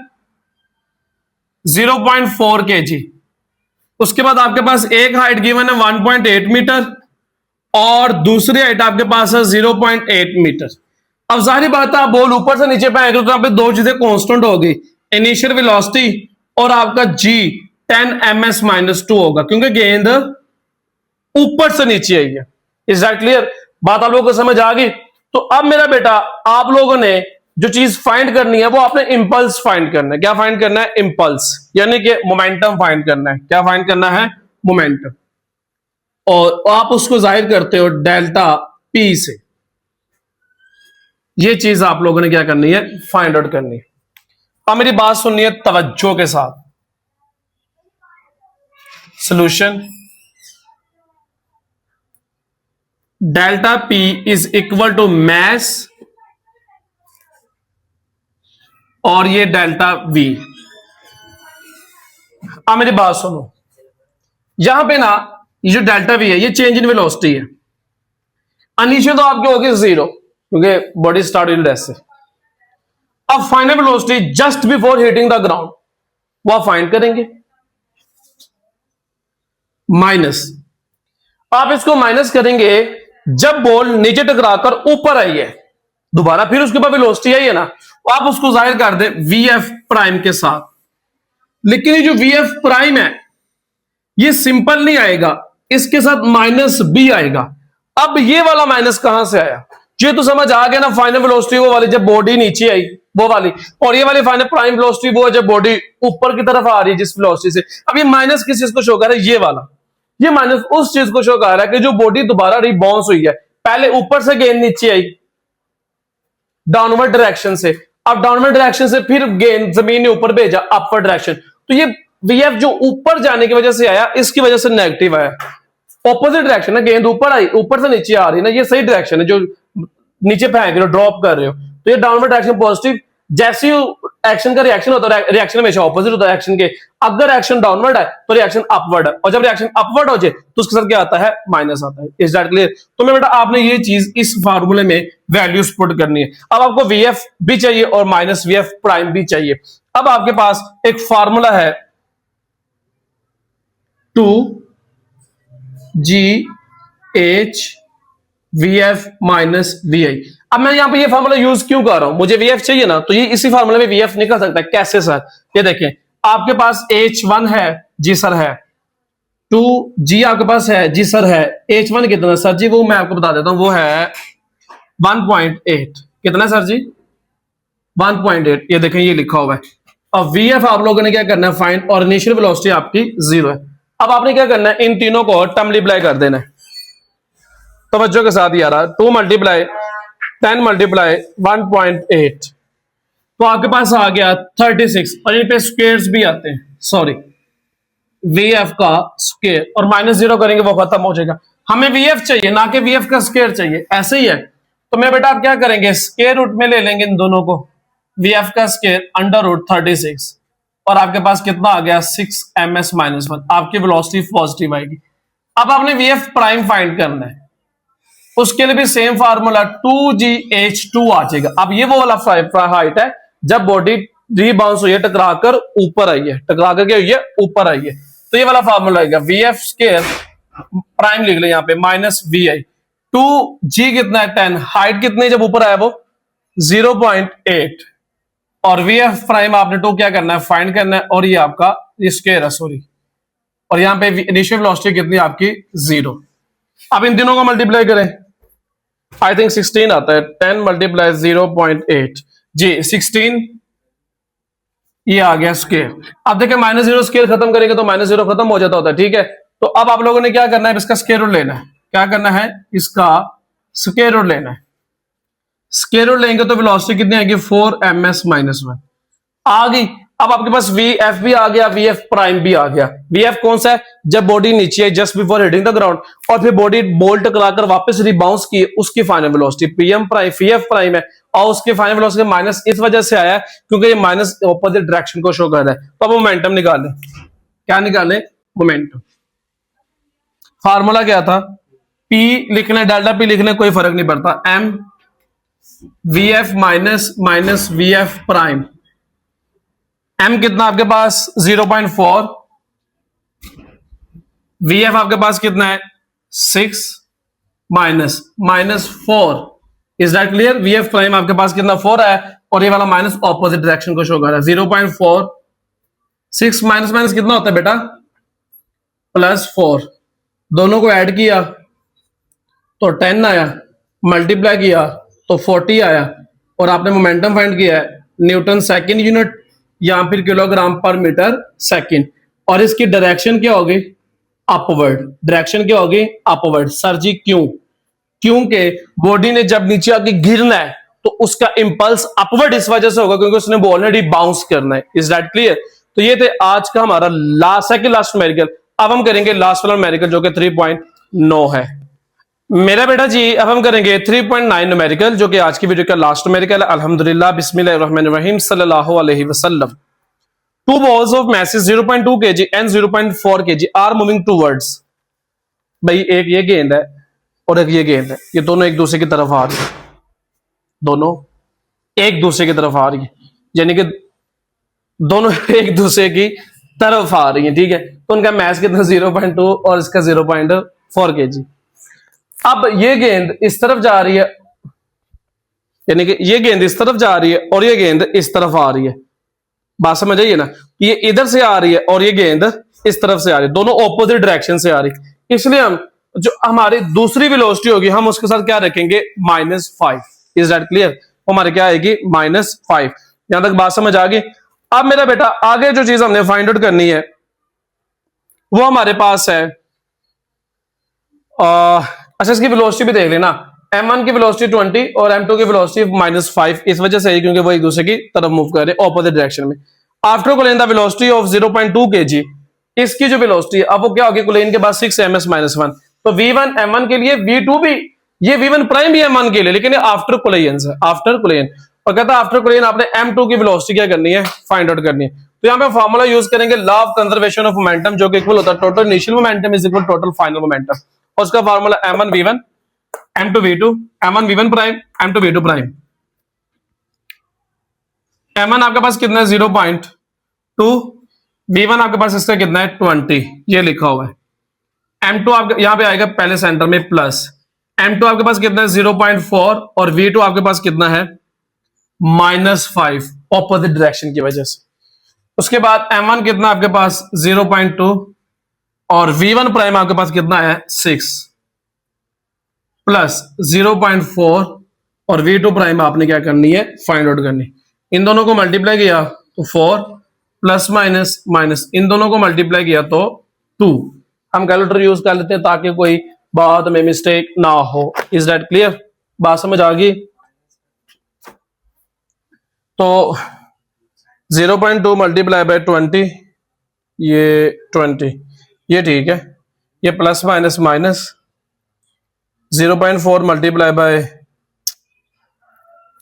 0.4 kg, उसके बाद आपके पास एक हाइट गिवन है 1.8 मीटर, और दूसरी हाइट आपके पास है 0.8 मीटर। अब जाहिर बात है बॉल ऊपर से नीचे पे आएगा तो यहाँ पे दो चीजें कांस्टेंट होगी, इनिशियल वेलोसिटी और आपका जी 10 ms माइनस 2 होगा, क्योंकि गेंद ऊपर से नीचे आई है। Is that clear? बात आप लोगों को समझ आ गई? तो अब मेरा बेटा आप लोगों ने जो चीज फाइंड करनी है वो आपने इंपल्स फाइंड करना है। क्या फाइंड करना है? इंपल्स, यानी कि मोमेंटम फाइंड करना है। क्या फाइंड करना है? मोमेंटम। और आप उसको जाहिर करते हो डेल्टा पी से। ये चीज आप लोगों ने क्या करनी है? फाइंड आउट करनी है। अब मेरी बात सुननी है तवज्जो के साथ। Solution delta P is equal to mass और ये डेल्टा वी। अब मेरी बात सुनो, यहां पे ना ये जो डेल्टा वी है ये चेंज इन वेलोसिटी है। इनिशियल तो आपके होगी 0, क्योंकि बॉडी स्टार्ट हुई ऐसे। अब final velocity just before hitting the ground वो आप फाइंड करेंगे माइनस। आप इसको माइनस करेंगे जब बॉल नीचे टकराकर ऊपर आई है, दोबारा फिर उसके बाद वेलोसिटी आई है ना, आप उसको जाहिर कर दे वीएफ प्राइम के साथ। लेकिन ये जो वीएफ प्राइम है ये सिंपल नहीं आएगा, इसके साथ माइनस बी आएगा। अब ये वाला माइनस कहां से आया, ये तो समझ आ गया ना, फाइनल वेलोसिटी वो वाली जब बॉडी नीचे आई वो वाली, और ये वाली फाइनल प्राइम वेलोसिटी वो है जब बॉडी ऊपर की तरफ आ रही है जिस वेलोसिटी से। अब ये माइनस किस चीज को शो कर रहा है, ये वाला, ये माइनस उस चीज को शो कर रहा है कि जो बॉडी दोबारा रिबाउंस हुई है, पहले ऊपर से गेंद नीचे आई डाउनवर्ड डायरेक्शन से, अब डाउनवर्ड डायरेक्शन से फिर गेंद जमीन ने ऊपर भेजा अपवर्ड डायरेक्शन, तो ये वीएफ जो ऊपर जाने की वजह से आया, इसकी वजह से नेगेटिव आया। ऑपोजिट डायरेक्शन है, गेंद ऊपर आई, ऊपर से नीचे आ रही है ना, ये सही डायरेक्शन है, जो नीचे फेंक रहे हो ड्रॉप कर रहे हो, तो ये डाउनवर्ड डायरेक्शन पॉजिटिव। जैसे ही एक्शन का रिएक्शन होता है, रिएक्शन हमेशा ऑपोजिट होता है एक्शन के, अगर एक्शन डाउनवर्ड है तो रिएक्शन अपवर्ड है, और जब रिएक्शन अपवर्ड हो जाए तो उसके साथ क्या आता है, माइनस आता है। Is that clear? तो मैं बेटा आपने ये चीज इस फार्मूले में वैल्यूज पुट करनी है। अब आपको वीएफ भी चाहिए और माइनस वीएफ प्राइम भी चाहिए। अब आपके पास एक फार्मूला है 2GH VF माइनस VI। अब मैं यहां पे ये फार्मूला यूज क्यों कर रहा हूं, मुझे VF चाहिए ना, तो ये इसी फार्मूले में VF निकल सकता है। कैसे सर? ये देखें, आपके पास H1 है जी सर, है 2G आपके पास है जी सर, है H1 कितना सर जी, वो मैं आपको बता देता हूं, वो है 1.8। कितना सर जी? 1.8। ये देखें ये लिखा हुआ है। अब VF आप लोगों ने क्या करना है, फाइंड, और इनिशियल वेलोसिटी आपकी 0 है। अब आपने क्या करना है, इन तीनों को मल्टीप्लाई कर देना है। तवज्जो के साथ यार, 2 मल्टीप्लाई 10 मल्टीप्लाई 1.8, तो आपके पास आ गया 36, और इन पे स्क्वायर्स भी आते हैं, सॉरी VF का स्क्वायर, और -0 करेंगे वो खत्म हो जाएगा। हमें VF चाहिए ना कि VF का स्क्वायर चाहिए, ऐसे ही है। तो मैं बेटा आप क्या करेंगे, स्क्वायर रूट में ले लेंगे इन दोनों को, VF का स्क्वायर √36, और आपके पास कितना आ गया 6ms-1, आपकी वेलोसिटी पॉजिटिव आएगी। अब आपने VF प्राइम फाइंड करना है, उसके लिए भी सेम फार्मूला 2GH2 आ जाएगा। अब ये वो वाला हाइट है जब बॉडी रीबाउंस हुई है, टकरा कर ऊपर आई है, टकरा कर क्या हुई है, ऊपर आई है, तो ये वाला फार्मूला आएगा VF स्क्वायर प्राइम लिख ले यहाँ पे -VI। 2G कितना है 10, हाइट कितनी जब ऊपर आया वो 0.8, और VF प्राइम आपने 2 क्या करना है, फाइंड करना है, और ये आपका स्क्वायर है सॉरी, और यहाँ पे इनिशियल वेलोसिटी कितनी आपकी 0। अब इन तीनों को मल्टीप्लाई करें, आई थिंक 16 आता है, 10 मल्टीप्लाई 0.8 जी 16, ये आ गया स्क्वायर। अब देखिए -0 स्क्वायर खत्म करेंगे तो -0 खत्म हो जाता होता है, ठीक है। तो अब आप लोगों ने क्या करना है, इसका स्क्वायर रूट लेना है। क्या करना है, इसका स्क्वायर रूट लेना है। स्क्वायर रूट लेंगे तो वेलोसिटी कितनी आएगी, 4ms-1 आ गई। अब आपके पास VF भी आ गया, VF प्राइम भी आ गया। VF कौन सा है, जब बॉडी नीचे है just before hitting the ground, और फिर बॉडी बोल्ट कराकर वापस रिबाउंस की, उसकी final velocity PM prime VF prime है, और उसके फाइनल वेलोसिटी माइनस इस वजह से आया है क्योंकि ये माइनस ऑपोजिट डायरेक्शन को शो कर रहा है। तो अब मोमेंटम निकालें, क्या निकालें, मोमेंटम। फार्मूला क्या था, P लिखने डेल्टा P लिखने कोई फर्क नहीं पड़ता, M VF minus VF prime. M कितना आपके पास 0.4, VF आपके पास कितना है 6 -4। Is that clear? VF prime आपके पास कितना 4 है, और ये वाला माइनस ऑपोजिट डायरेक्शन को शो कर रहा है 0.4, 6 माइनस कितना होता है बेटा, +4। दोनों को ऐड किया तो 10 आया, मल्टीप्लाई किया तो 40 आया, और आपने मोमेंटम फाइंड किया है न्यूटन सेकंड यूनिट या फिर किलोग्राम पर मीटर सेकंड, और इसकी डायरेक्शन क्या होगी, अपवर्ड। डायरेक्शन क्या होगी, अपवर्ड। सर जी क्यों? क्योंकि बॉडी ने जब नीचे आके गिरना है तो उसका इंपल्स अपवर्ड इस वजह से होगा क्योंकि उसने ऑलरेडी बाउंस करना है। Is that clear? तो ये थे आज का हमारा सेकंड लास्ट न्यूमेरिकल। अब हम करेंगे लास्ट वाला न्यूमेरिकल जो कि 3.9 है मेरा बेटा जी। अब हम करेंगे 3.9 न्यूमेरिकल जो कि आज की वीडियो का लास्ट न्यूमेरिकल है। अल्हम्दुलिल्लाह, बिस्मिल्लाहिर्रहमानिर्रहीम, सल्लल्लाहु अलैहि वसल्लम। Two balls of masses 0.2 kg and 0.4 kg are moving towards। भाई एक ये गेंद है और एक ये गेंद है, ये दोनों एक दूसरे की तरफ आ रही है, दोनों एक दूसरे की तरफ आ रही है, यानी कि दोनों एक दूसरे की तरफ आ रही है, ठीक है। तो उनका मैस कितना 0.2 और इसका 0.4 kg। अब ये गेंद इस तरफ जा रही है, यानी कि ये गेंद इस तरफ जा रही है और ये गेंद इस तरफ आ रही है। बात समझ आइए ना, ये इधर से आ रही है और ये गेंद इस तरफ से आ रही है, दोनों ऑपोजिट डायरेक्शन से आ रही है। इसलिए हम जो हमारी दूसरी वेलोसिटी होगी हम उसके साथ क्या रखेंगे -5। Is that clear? वो हमारे क्या आएगी -5। यहां तक बात समझ आ गई। अब मेरा बेटा आगे जो चीज हमने फाइंड आउट करनी है वो हमारे पास है अच्छा इसकी वेलोसिटी भी देख लेना। m1 की वेलोसिटी 20 और m2 की वेलोसिटी -5 इस वजह से है क्योंकि वो एक दूसरे की तरफ मूव कर रहे हैं ऑपोजिट डायरेक्शन में। After collision the velocity of 0.2 kg, इसकी जो वेलोसिटी है अब वो क्या होगी कोलिन के बाद 6 ms -1। तो v1 m1 के लिए, v2 भी, ये v1 प्राइम भी m1 के लिए, लेकिन ये आफ्टर कोलिन है, आफ्टर कोलिन। और कहता है आफ्टर कोलिन आपने m2 की वेलोसिटी क्या करनी है फाइंड आउट करनी है। तो यहां पे फार्मूला यूज करेंगे law of conservation of momentum जो कि इक्वल होता है total initial momentum is equal total final momentum. और उसका formula m1 v1 m2 v2, m1 v1 prime m2 v2 prime. m1 आपके पास कितना है 0.2, v1 आपके पास इसका कितना है 20, ये लिखा हुआ है। m2 आपके यहां पे आएगा पहले सेंटर में प्लस, m2 आपके पास कितना है 0.4 और v2 आपके पास कितना है -5 ऑपोजिट डायरेक्शन की वजह से। उसके बाद m1 कितना आपके पास 0.2 और v1 प्राइम आपके पास कितना है 6 प्लस 0.4 और v2 प्राइम आपने क्या करनी है फाइंड आउट करनी। इन दोनों को मल्टीप्लाई किया तो 4 प्लस माइनस माइनस, इन दोनों को मल्टीप्लाई किया तो 2। हम कैलकुलेटर यूज कर लेते हैं ताकि कोई बात में मिस्टेक ना हो। Is that clear? बात समझ आ गई? तो 0.2 मल्टीप्लाई बाय 20, ये 20, ये ठीक है। ये plus minus minus 0.4 multiply by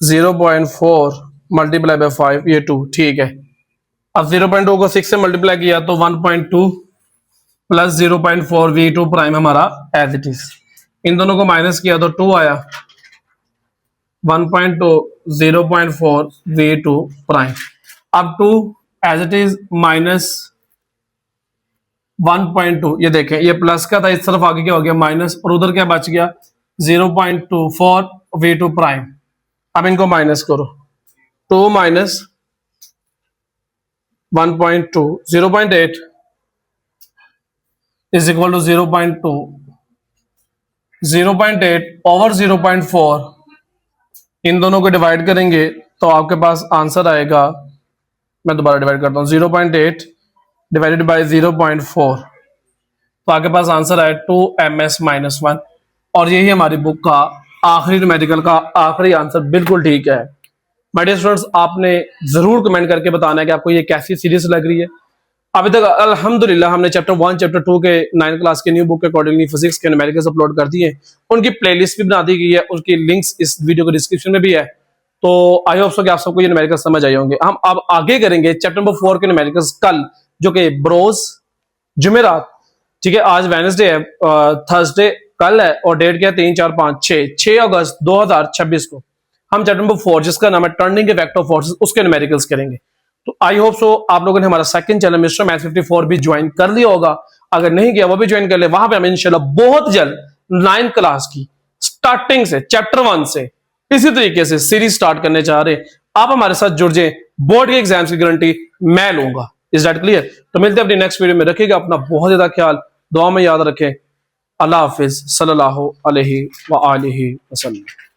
0.4 multiply by 5, ये 2 ठीक है। अब 0.2 को 6 से मल्टीप्लाई किया तो 1.2 प्लस 0.4 v2 प्राइम हमारा एज इट इज। इन दोनों को माइनस किया तो 2 आया, 1.2 0.4 v2 प्राइम। अब 2 एज इट इज माइनस 1.2, ये देखें ये प्लस का था, इस तरफ आगे क्या हो गया माइनस, और उधर क्या बच गया 0.24 v2 प्राइम। अब इनको माइनस करो, 2 minus 1.2 0.8 is equal to 0.2 0.8 over 0.4। इन दोनों को डिवाइड करेंगे तो आपके पास आंसर आएगा, मैं दोबारा डिवाइड करता हूं, 0.8 डिवाइडेड बाय 0.4 तो आपके पास आंसर आए 2ms-1। और यही हमारी बुक का आखिरी न्यूमेरिकल का आखिरी आंसर बिल्कुल ठीक है। माय डियर स्टूडेंट्स, आपने जरूर कमेंट करके बताना है कि आपको ये कैसी सीरीज लग रही है। अभी तक अल्हम्दुलिल्लाह हमने चैप्टर 1 चैप्टर 2 के 9th क्लास के न्यू बुक के अकॉर्डिंगली फिजिक्स के न्यूमेरिकल्स अपलोड कर दिए, उनकी प्लेलिस्ट भी बना दी गई है, उनकी लिंक्स इस वीडियो के डिस्क्रिप्शन में भी है। तो आई होप सो कि आप सबको ये न्यूमेरिकल्स समझ आए होंगे। हम अब आगे करेंगे चैप्टर नंबर 4 के न्यूमेरिकल्स कल, जो कि ब्रोज जुमेरात, ठीक है। आज वेडनेसडे है, थर्सडे कल है, और डेट क्या है 3 4 5 6 अगस्त 2026 को हम चैप्टर नंबर 4 जिसका नाम है टर्निंग के वेक्टर फोर्सेस उसके न्यूमेरिकल्स करेंगे। तो आई होप सो आप लोगों ने हमारा सेकंड चैनल मिस्टर मैथ 54 भी ज्वाइन कर लिया होगा। अगर नहीं किया वो भी ज्वाइन कर ले, वहां पे हम इंशाल्लाह बहुत जल्द 9th क्लास की स्टार्टिंग से चैप्टर 1 से इसी तरीके से सीरीज स्टार्ट करने जा रहे हैं। आप हमारे साथ जुड़ जाए, बोर्ड के एग्जाम्स की गारंटी मैं लूंगा। Is that clear? तो मिलते हैं अपनी नेक्स्ट वीडियो में। रखिएगा अपना बहुत ज्यादा ख्याल, दुआ में याद रखें। अल्लाह हाफिज, सल्लल्लाहु अलैहि व आलिहि वसल्लम।